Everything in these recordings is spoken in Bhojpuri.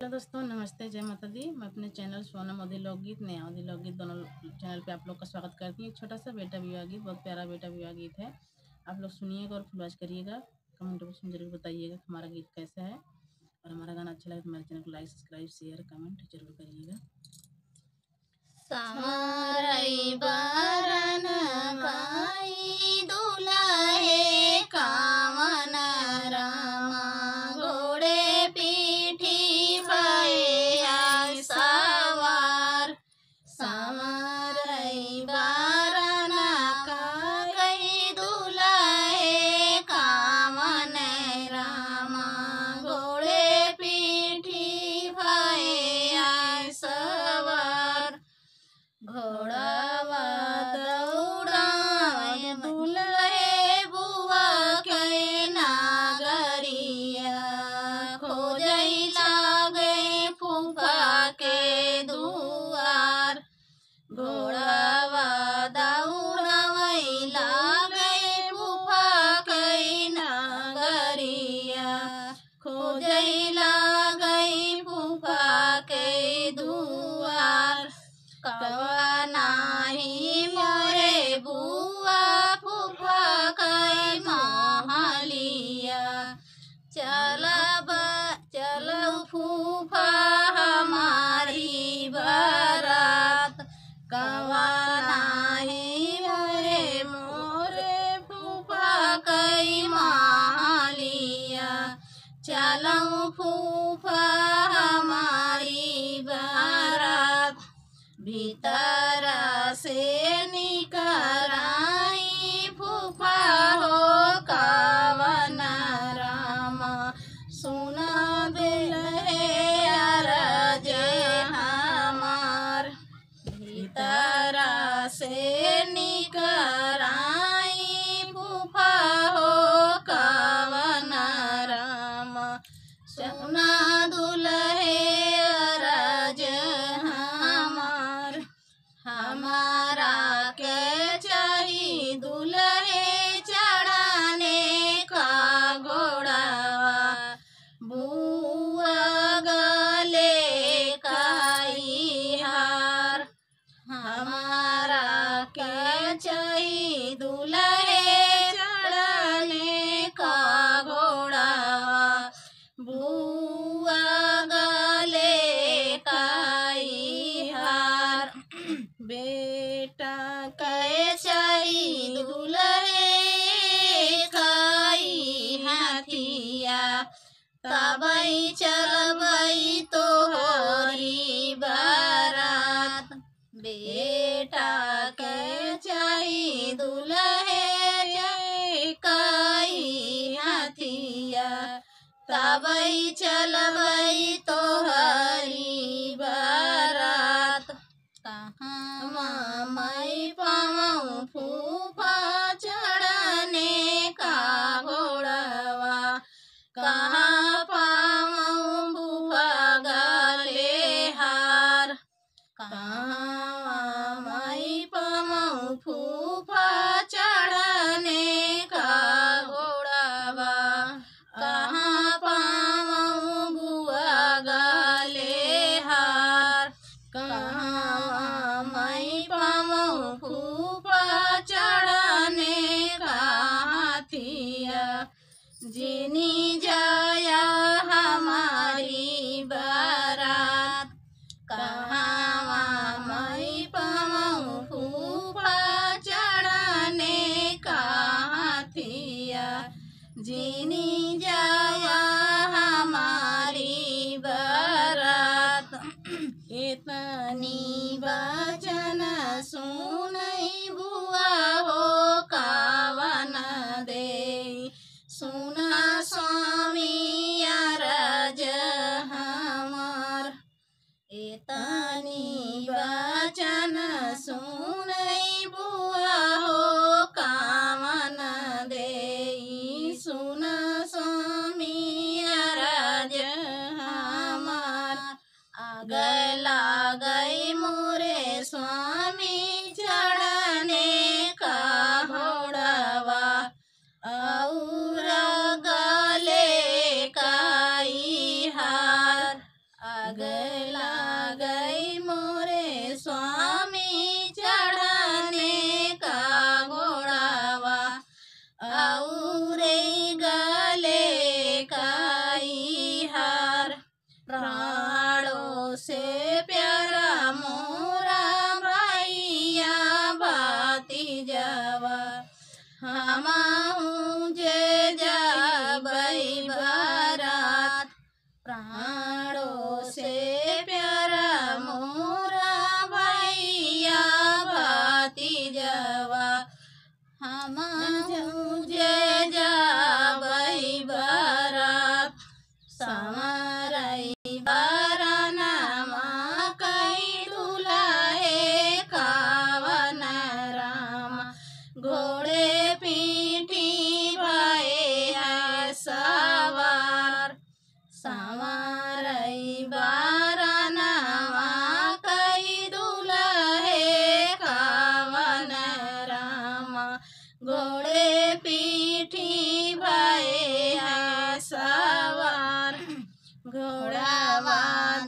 हेलो दोस्तों, नमस्ते, जय माता दी। मैं अपने चैनल सोनम अवधी लोकगीत, नया अवधी लोकगीत दोनों चैनल पे आप लोग का स्वागत करती हूँ। एक छोटा सा बेटा विवाह गीत, बहुत प्यारा बेटा विवाह गीत है। आप लोग सुनिएगा और फुलवाज करिएगा। कमेंट बॉक्स में जरूर बताइएगा कि हमारा गीत कैसा है, और हमारा गाना अच्छा लगे तो हमारे चैनल को लाइक, सब्सक्राइब, शेयर, कमेंट जरूर करिएगा। समारई बरन गाई दुलाहे कामन रामा घोड़े पीठी भये आय सवार। समारई बरन गाई दुलाहे कामन रामा घोड़े पीठी भये आय सवार। घोड़ावा दौड़ाए दुल्हे बुआ के नागरिया खोजई लागे फूफा के दुआर। घोड़ावा दौड़ाई लागे फूफा के नागरिया खोजई लागे फूफा के दुआर। कवा नाही मोरे बुआ फूफा कई महलिया चलो फूफा हमारी बारात। कवा नाही मोरे फूफा कई महलिया चलो फूफा हमारी बारात। भीतर से निकराई फूफा हो कावन रामा सुना दुल्हे अरज हमार। भीतर से निकराई फूफा हो कावन रामा सुना दुल्हे अरज हमारा के चाही दुल्हे चढ़ाने का घोड़ावा बुआ गले काई हार। हमारा के चाही दुल्हे चढ़ाने का घोड़ावा बुआ गले काई हार। बेटा कैसाई दुल्हे खाई हाथिया तबई चलबई तोहरी बारात। बेटा कैसाई दुल्हे खाई हाथिया तबई चलबई तोहरी बारात। कहाँ मैं पाऊँ फूफा चढ़ने का घोड़ावा कहाँ पाऊँ फूफा गले हार। कहाँ मैं पाऊँ फूफा चढ़ने का घोड़ावा कहाँ पाऊँ बुआ गले हार। कहाँ मैं पाऊँ फूफा चढ़ने का हाथिया जिनी जाया हमारी बारात। कहाँ मैं पाऊँ फूफा चढ़ने का हाथिया जिनी जाया हमारी बारात। इतनी वचन सुनई बुआ हो कावन दे सुना स्वामी अरज हमार। इतनी वचन सुनई बुआ हो कावन दे सुना स्वामी अरज हमार। गला गई मोरे स्वामी चढ़ने का घोड़ावा और गले काई हार। अगला गई मोरे स्वामी चढ़ने का घोड़ावा औरे गले काई हार प्राणों से प्यारा मोरा भैया बाती जावा हमाहू जे जाबई बारात प्राणों से प्यारा मोरा भैया भाती जावा हमाहू जे जाबई बारात संवरई बारानमा कई दुलाहे कावन राम घोड़े पीठी भये है सवार संवरई बारानमा कई दुलाहे कावन राम घोड़े पीठी भये है सवार घोड़ावा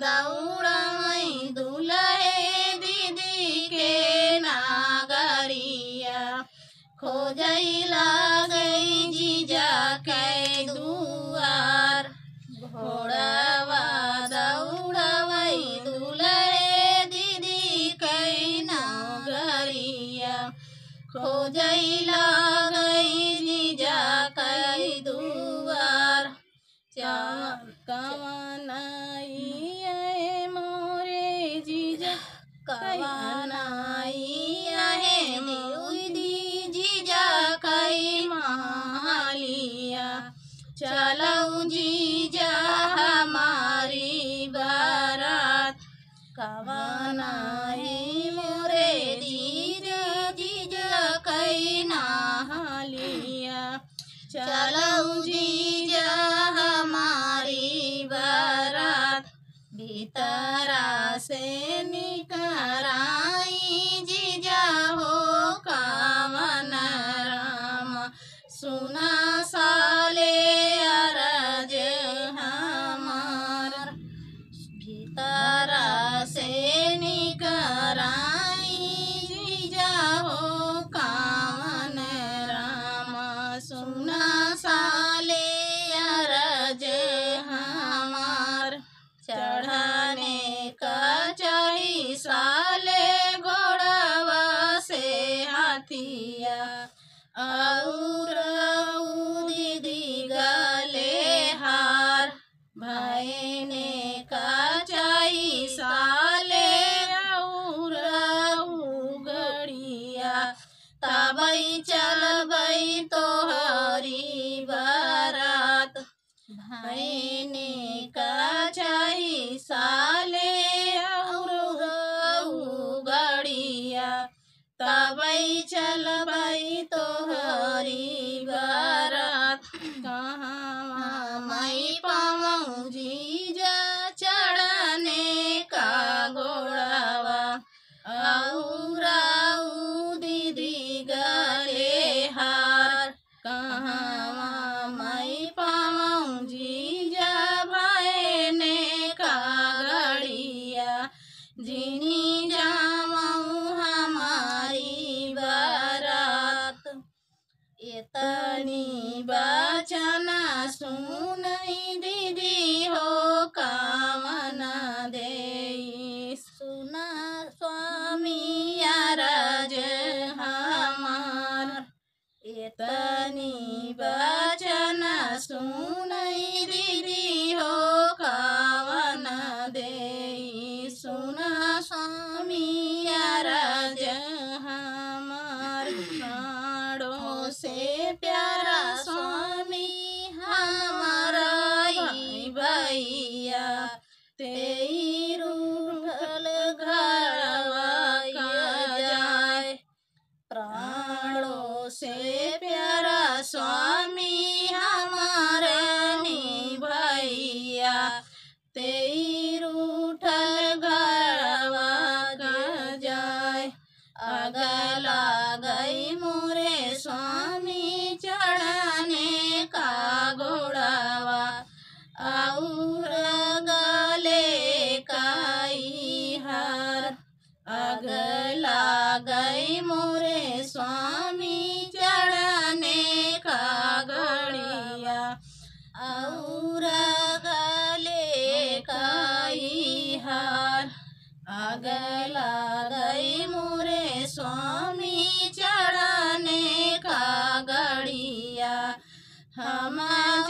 दौड़मई दुल्हे दीदी के नागरिया खोजई लागई जीजा के दुआर घोड़ावा दौड़वई दुल्हे दीदी के नागरिया खोजई लागई जीजा के दुआर कवनाई है मोरे जीजा कवनाई है दीदी जीजा कई मालिया चलो जीजा हमारी बारात कवनाई मोरे जीजा जीजा कई नालिया चलो जीजा हमारी बारात भीतरा से निकराई जीजा हो कामन राम सुना साले अरज हमार भीतरा से निकराई जीजा हो कामन राम सुना साले अरज हमार चढ़ने का चाही साले घोड़वा से हाथिया और दीदी गले हार भयने का चाही साले और गड़िया तबई चलबई तोहरी बारात भयने का चाही साले और गड़िया तबई चलबई तोहरी बारात कहाँ मई पाऊँ जीजा चढ़ने का घोड़ावा और दीदी गले हार कहाँ मई पाऊँ जीजा भयने का गड़िया जिनी जाऊँ हमारी बारात इतनी बचना सुनई दीदी हो कामन दे सुना स्वामी अरज हमार इतनी बचना सुनई दीदी हो कावन दे सुना स्वामी अरज हमार प्राणों से प्यारा स्वामी हमारा भैया तेरी रूठल घरवा जाए प्राणों से प्यारा स्वामी हमारे भैया तेरी रूठल घरवा जाए अगला गई मोरे स्वामी चढ़ने का घोड़ावा और गले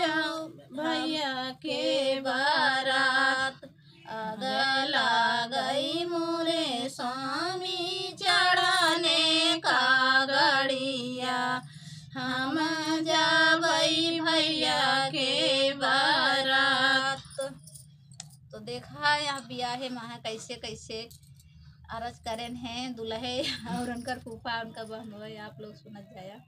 जाऊं भैया के बारात अगला गई मोरे स्वामी चढ़ाने का गड़िया हम जावई भैया के बारात। तो देखा यहाँ ब्याहे में कैसे कैसे अरज करें हैं दुल्हे और उनकर फूफा उनका बहन आप लोग सुनत जाया।